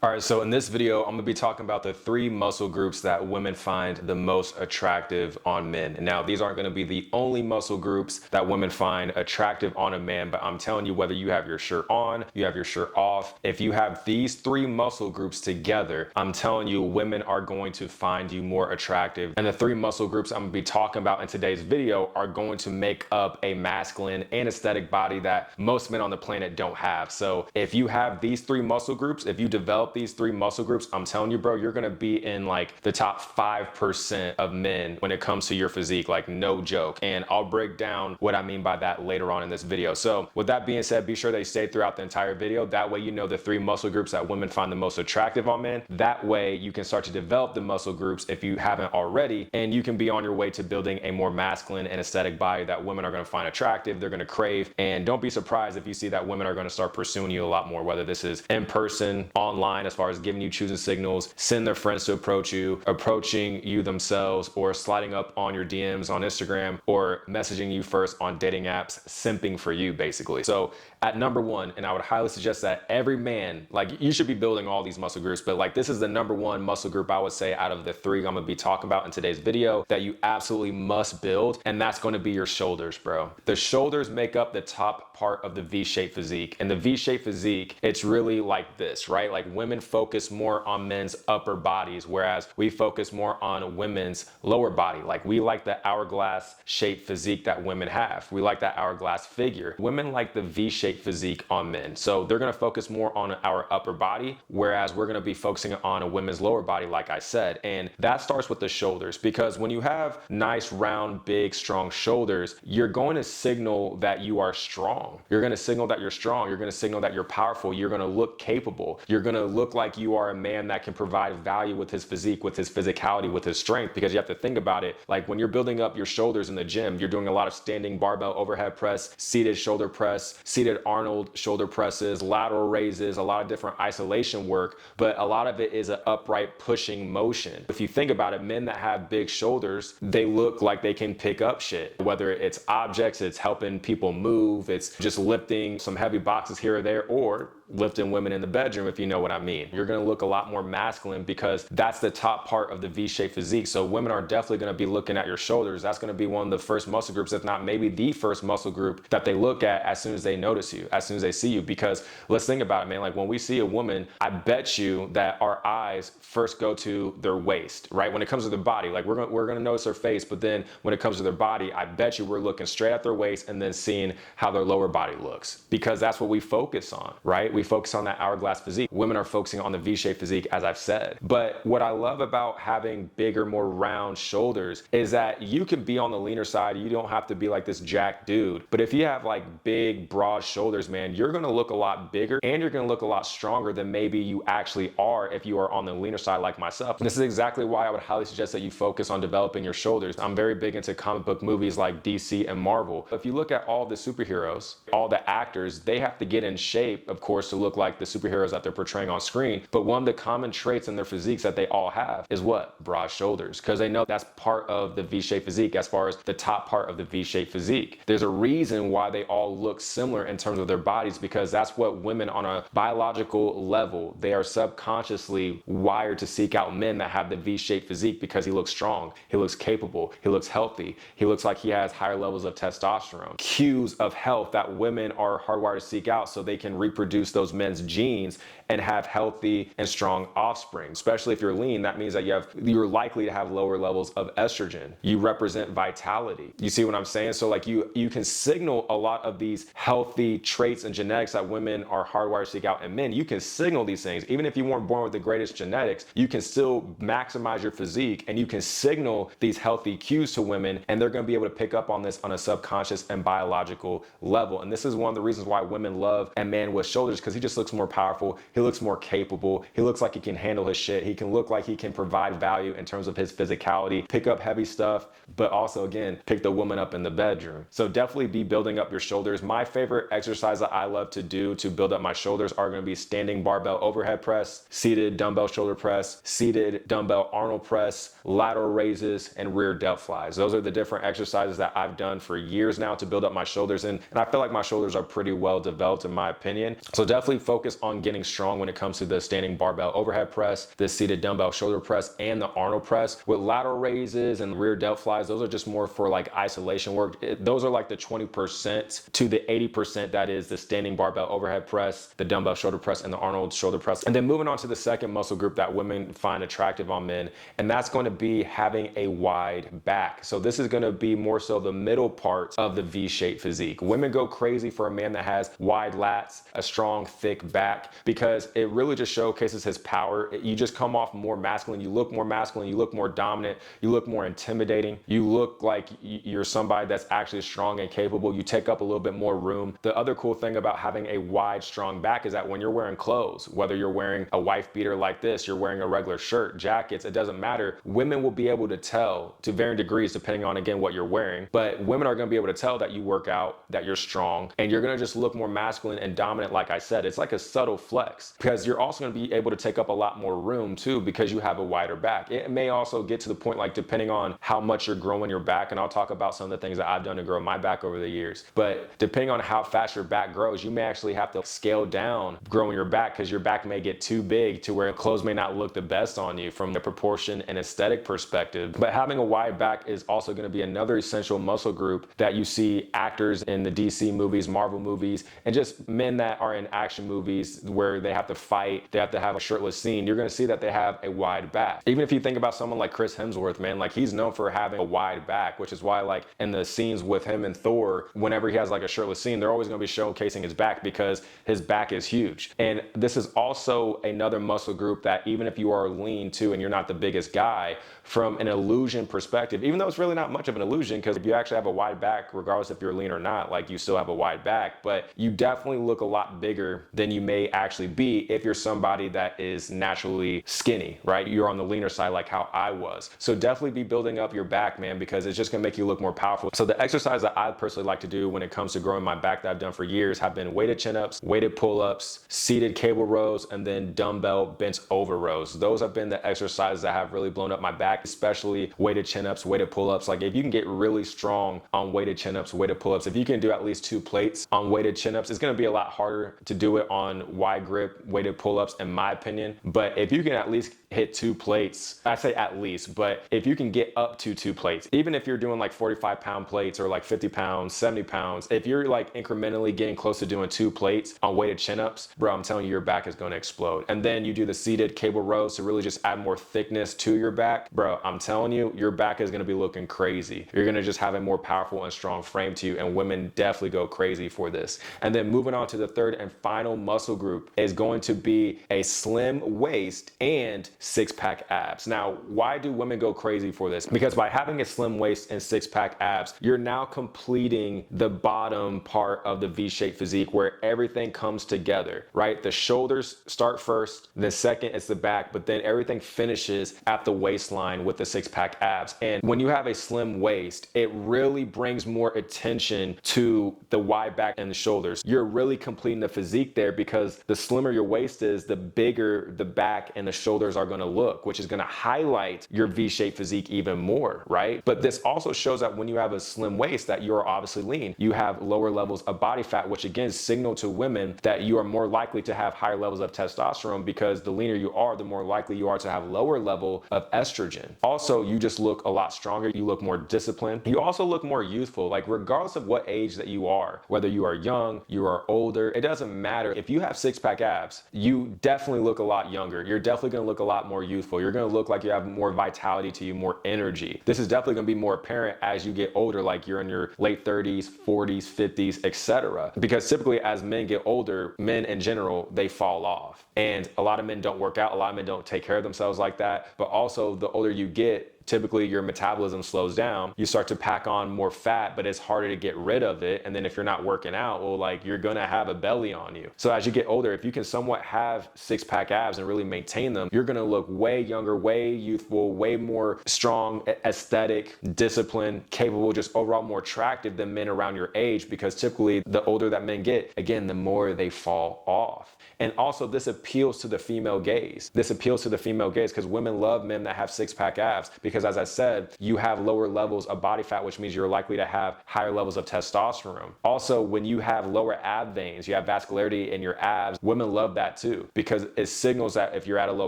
All right, so in this video, I'm gonna be talking about the 3 muscle groups that women find the most attractive on men. And now, these aren't gonna be the only muscle groups that women find attractive on a man, but I'm telling you, whether you have your shirt on, you have your shirt off, if you have these 3 muscle groups together, I'm telling you, women are going to find you more attractive. And the 3 muscle groups I'm gonna be talking about in today's video are going to make up a masculine and aesthetic body that most men on the planet don't have. So if you have these 3 muscle groups, if you develop these 3 muscle groups, I'm telling you, bro, you're gonna be in like the top 5% of men when it comes to your physique, like no joke. And I'll break down what I mean by that later on in this video. So with that being said, be sure that you stay throughout the entire video. That way you know the 3 muscle groups that women find the most attractive on men. That way you can start to develop the muscle groups if you haven't already, and you can be on your way to building a more masculine and aesthetic body that women are gonna find attractive, they're gonna crave. And don't be surprised if you see that women are gonna start pursuing you a lot more, whether this is in person, online, as far as giving you choosing signals, send their friends to approach you, approaching you themselves, or sliding up on your DMs on Instagram, or messaging you first on dating apps, simping for you basically. So at number 1, and I would highly suggest that every man, like, you should be building all these muscle groups, but like, this is the number 1 muscle group I would say out of the 3 I'm gonna be talking about in today's video that you absolutely must build, and that's gonna be your shoulders, bro. The shoulders make up the top part of the V-shaped physique, and the V-shaped physique, it's really like this, right? Like, women focus more on men's upper bodies, whereas we focus more on women's lower body. Like, we like the hourglass shaped physique that women have. We like that hourglass figure. Women like the V-shaped physique on men. So they're gonna focus more on our upper body, whereas we're gonna be focusing on a women's lower body, like I said. And that starts with the shoulders, because when you have nice, round, big, strong shoulders, you're going to signal that you are strong. You're gonna signal that you're strong. You're gonna signal that you're powerful. You're gonna look capable. You're gonna look like you are a man that can provide value with his physique, with his physicality, with his strength. Because you have to think about it, like, when you're building up your shoulders in the gym, you're doing a lot of standing barbell overhead press, seated shoulder press, seated Arnold shoulder presses, lateral raises, a lot of different isolation work, but a lot of it is an upright pushing motion. If you think about it, men that have big shoulders, they look like they can pick up shit, whether it's objects, it's helping people move, it's just lifting some heavy boxes here or there, or lifting women in the bedroom, if you know what I mean. You're gonna look a lot more masculine because that's the top part of the V-shaped physique. So women are definitely gonna be looking at your shoulders. That's gonna be one of the first muscle groups, if not maybe the first muscle group that they look at as soon as they notice you, as soon as they see you. Because let's think about it, man. Like, when we see a woman, I bet you that our eyes first go to their waist, right? When it comes to their body, like, we're gonna notice their face, but then when it comes to their body, I bet you we're looking straight at their waist and then seeing how their lower body looks, because that's what we focus on, right? We focus on that hourglass physique. Women are focusing on the V-shaped physique, as I've said. But what I love about having bigger, more round shoulders is that you can be on the leaner side. You don't have to be like this jacked dude. But if you have like big, broad shoulders, man, you're gonna look a lot bigger and you're gonna look a lot stronger than maybe you actually are if you are on the leaner side like myself. And this is exactly why I would highly suggest that you focus on developing your shoulders. I'm very big into comic book movies like DC and Marvel. If you look at all the superheroes, all the actors, they have to get in shape, of course, to look like the superheroes that they're portraying on screen. But one of the common traits in their physiques that they all have is what? Broad shoulders. Because they know that's part of the V-shaped physique, as far as the top part of the V-shaped physique. There's a reason why they all look similar in terms of their bodies, because that's what women on a biological level, they are subconsciously wired to seek out men that have the V-shaped physique, because he looks strong, he looks capable, he looks healthy, he looks like he has higher levels of testosterone. Cues of health that women are hardwired to seek out so they can reproduce those men's genes and have healthy and strong offspring. Especially if you're lean, that means that you're likely to have lower levels of estrogen. You represent vitality. You see what I'm saying? So like, you can signal a lot of these healthy traits and genetics that women are hardwired to seek out in men. You can signal these things. Even if you weren't born with the greatest genetics, you can still maximize your physique and you can signal these healthy cues to women, and they're gonna be able to pick up on this on a subconscious and biological level. And this is one of the reasons why women love a man with shoulders, because he just looks more powerful. He looks more capable. He looks like he can handle his shit. He can look like he can provide value in terms of his physicality, pick up heavy stuff, but also, again, pick the woman up in the bedroom. So definitely be building up your shoulders. My favorite exercise that I love to do to build up my shoulders are going to be standing barbell overhead press, seated dumbbell shoulder press, seated dumbbell Arnold press, lateral raises, and rear delt flies. Those are the different exercises that I've done for years now to build up my shoulders. And I feel like my shoulders are pretty well developed, in my opinion. So definitely focus on getting strong strong when it comes to the standing barbell overhead press, the seated dumbbell shoulder press, and the Arnold press. With lateral raises and rear delt flies, those are just more for like isolation work. Those are like the 20% to the 80% that is the standing barbell overhead press, the dumbbell shoulder press, and the Arnold shoulder press. And then moving on to the second muscle group that women find attractive on men, and that's going to be having a wide back. So this is going to be more so the middle part of the V-shaped physique. Women go crazy for a man that has wide lats, a strong, thick back, because it really just showcases his power. You just come off more masculine. You look more masculine. You look more dominant. You look more intimidating. You look like you're somebody that's actually strong and capable. You take up a little bit more room. The other cool thing about having a wide, strong back is that when you're wearing clothes, whether you're wearing a wife beater like this, you're wearing a regular shirt, jackets, it doesn't matter. Women will be able to tell to varying degrees depending on, again, what you're wearing. But women are going to be able to tell that you work out, that you're strong, and you're going to just look more masculine and dominant. Like I said, it's like a subtle flex because you're also going to be able to take up a lot more room too because you have a wider back. It may also get to the point, like depending on how much you're growing your back, and I'll talk about some of the things that I've done to grow my back over the years, but depending on how fast your back grows, you may actually have to scale down growing your back because your back may get too big to where clothes may not look the best on you from a proportion and aesthetic perspective. But having a wide back is also going to be another essential muscle group that you see actors in the DC movies, Marvel movies, and just men that are in action movies where they have to fight, they have to have a shirtless scene. You're going to see that they have a wide back. Even if you think about someone like Chris Hemsworth, man, like he's known for having a wide back, which is why like in the scenes with him and Thor, whenever he has like a shirtless scene, they're always going to be showcasing his back because his back is huge. And this is also another muscle group that even if you are lean too and you're not the biggest guy, from an illusion perspective, even though it's really not much of an illusion, because if you actually have a wide back, regardless if you're lean or not, like you still have a wide back, but you definitely look a lot bigger than you may actually be if you're somebody that is naturally skinny, right? You're on the leaner side like how I was. So definitely be building up your back, man, because it's just gonna make you look more powerful. So the exercise that I personally like to do when it comes to growing my back that I've done for years have been weighted chin-ups, weighted pull-ups, seated cable rows, and then dumbbell bent over rows. Those have been the exercises that have really blown up my back, especially weighted chin-ups, weighted pull-ups. Like if you can get really strong on weighted chin-ups, weighted pull-ups, if you can do at least 2 plates on weighted chin-ups, it's going to be a lot harder to do it on wide grip weighted pull-ups in my opinion. But if you can at least hit 2 plates, I say at least, but if you can get up to 2 plates, even if you're doing like 45-pound plates or like 50 pounds, 70 pounds, if you're like incrementally getting close to doing 2 plates on weighted chin-ups, bro, I'm telling you, your back is going to explode. And then you do the seated cable rows to really just add more thickness to your back, bro, I'm telling you, your back is going to be looking crazy. You're going to just have a more powerful and strong frame to you, and women definitely go crazy for this. And then moving on to the third and final muscle group is going to be a slim waist and 6-pack abs. Now, why do women go crazy for this? Because by having a slim waist and 6-pack abs, you're now completing the bottom part of the V-shaped physique where everything comes together, right? The shoulders start first, then second it's the back, but then everything finishes at the waistline with the 6-pack abs. And when you have a slim waist, it really brings more attention to the wide back and the shoulders. You're really completing the physique there because the slimmer your waist is, the bigger the back and the shoulders are going to look, which is going to highlight your V-shaped physique even more, right? But this also shows that when you have a slim waist that you're obviously lean, you have lower levels of body fat, which again signal to women that you are more likely to have higher levels of testosterone because the leaner you are, the more likely you are to have lower level of estrogen. Also, you just look a lot stronger. You look more disciplined. You also look more youthful. Like regardless of what age that you are, whether you are young, you are older, it doesn't matter. If you have 6-pack abs, you definitely look a lot younger. You're definitely going to look a lot more youthful. You're going to look like you have more vitality to you, more energy. This is definitely going to be more apparent as you get older, like you're in your late 30s, 40s, 50s, etc. Because typically as men get older, men in general, they fall off. And a lot of men don't work out. A lot of men don't take care of themselves like that. But also the older you get, typically your metabolism slows down. You start to pack on more fat, but it's harder to get rid of it. And then if you're not working out, well, like you're gonna have a belly on you. So as you get older, if you can somewhat have 6-pack abs and really maintain them, you're gonna look way younger, way youthful, way more strong, aesthetic, disciplined, capable, just overall more attractive than men around your age, because typically the older that men get, again, the more they fall off. And also this appeals to the female gaze. This appeals to the female gaze because women love men that have 6-pack abs because because, as I said, you have lower levels of body fat, which means you're likely to have higher levels of testosterone. Also, when you have lower ab veins, you have vascularity in your abs, women love that too, because it signals that if you're at a low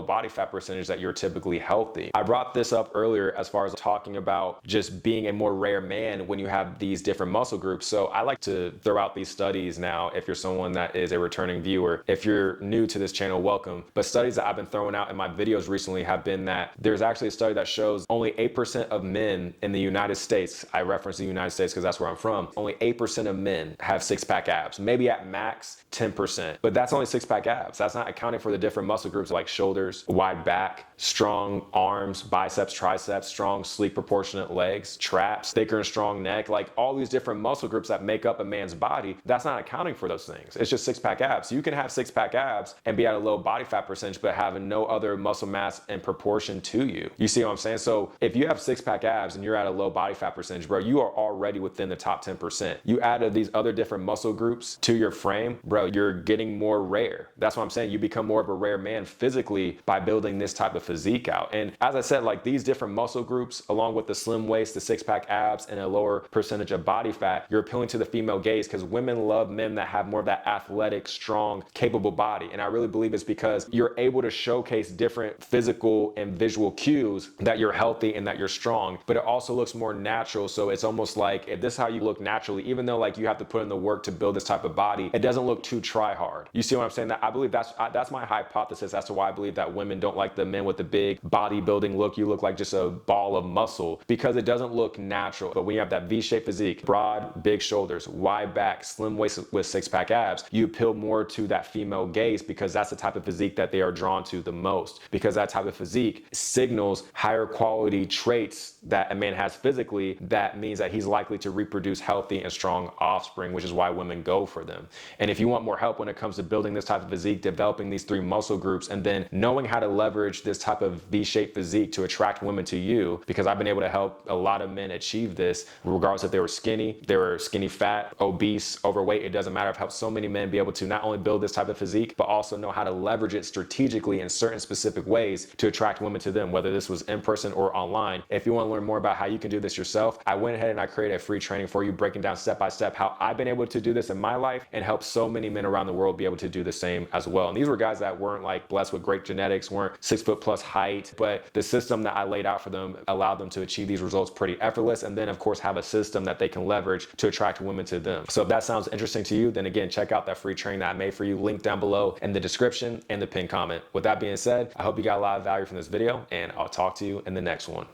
body fat percentage that you're typically healthy. I brought this up earlier as far as talking about just being a more rare man when you have these different muscle groups. So I like to throw out these studies now. If you're someone that is a returning viewer, if you're new to this channel, welcome. But studies that I've been throwing out in my videos recently have been that there's actually a study that shows only 8% of men in the United States, I reference the United States because that's where I'm from, only 8% of men have six-pack abs, maybe at max 10%, but that's only six-pack abs. That's not accounting for the different muscle groups like shoulders, wide back, strong arms, biceps, triceps, strong, sleek, proportionate legs, traps, thicker and strong neck, like all these different muscle groups that make up a man's body. That's not accounting for those things. It's just six-pack abs. You can have six-pack abs and be at a low body fat percentage, but having no other muscle mass in proportion to you. You see what I'm saying? So if you have six-pack abs and you're at a low body fat percentage, bro, you are already within the top 10%. You added these other different muscle groups to your frame, bro, you're getting more rare. That's what I'm saying. You become more of a rare man physically by building this type of physique out. And as I said, like these different muscle groups, along with the slim waist, the six-pack abs, and a lower percentage of body fat, you're appealing to the female gaze because women love men that have more of that athletic, strong, capable body. And I really believe it's because you're able to showcase different physical and visual cues that you're healthy and that you're strong, but it also looks more natural. So it's almost like if this is how you look naturally, even though like you have to put in the work to build this type of body, it doesn't look too try hard. You see what I'm saying? That I believe that's my hypothesis as to why I believe that women don't like the men with the big bodybuilding look. You look like just a ball of muscle because it doesn't look natural. But when you have that V-shaped physique, broad, big shoulders, wide back, slim waist with six-pack abs, you appeal more to that female gaze because that's the type of physique that they are drawn to the most, because that type of physique signals higher quality traits that a man has physically. That means that he's likely to reproduce healthy and strong offspring, which is why women go for them. And if you want more help when it comes to building this type of physique, developing these three muscle groups, and then knowing how to leverage this type of V-shaped physique to attract women to you, because I've been able to help a lot of men achieve this, regardless if they were skinny fat, obese, overweight, it doesn't matter. I've helped so many men be able to not only build this type of physique, but also know how to leverage it strategically in certain specific ways to attract women to them, whether this was in person or online. If you want to learn more about how you can do this yourself, I went ahead and I created a free training for you, breaking down step by step how I've been able to do this in my life and help so many men around the world be able to do the same as well. And these were guys that weren't like blessed with great genetics, weren't 6 foot plus height, but the system that I laid out for them allowed them to achieve these results pretty effortless. And then of course have a system that they can leverage to attract women to them. So if that sounds interesting to you, then again, check out that free training that I made for you, link down below in the description and the pinned comment. With that being said, I hope you got a lot of value from this video and I'll talk to you in the next one.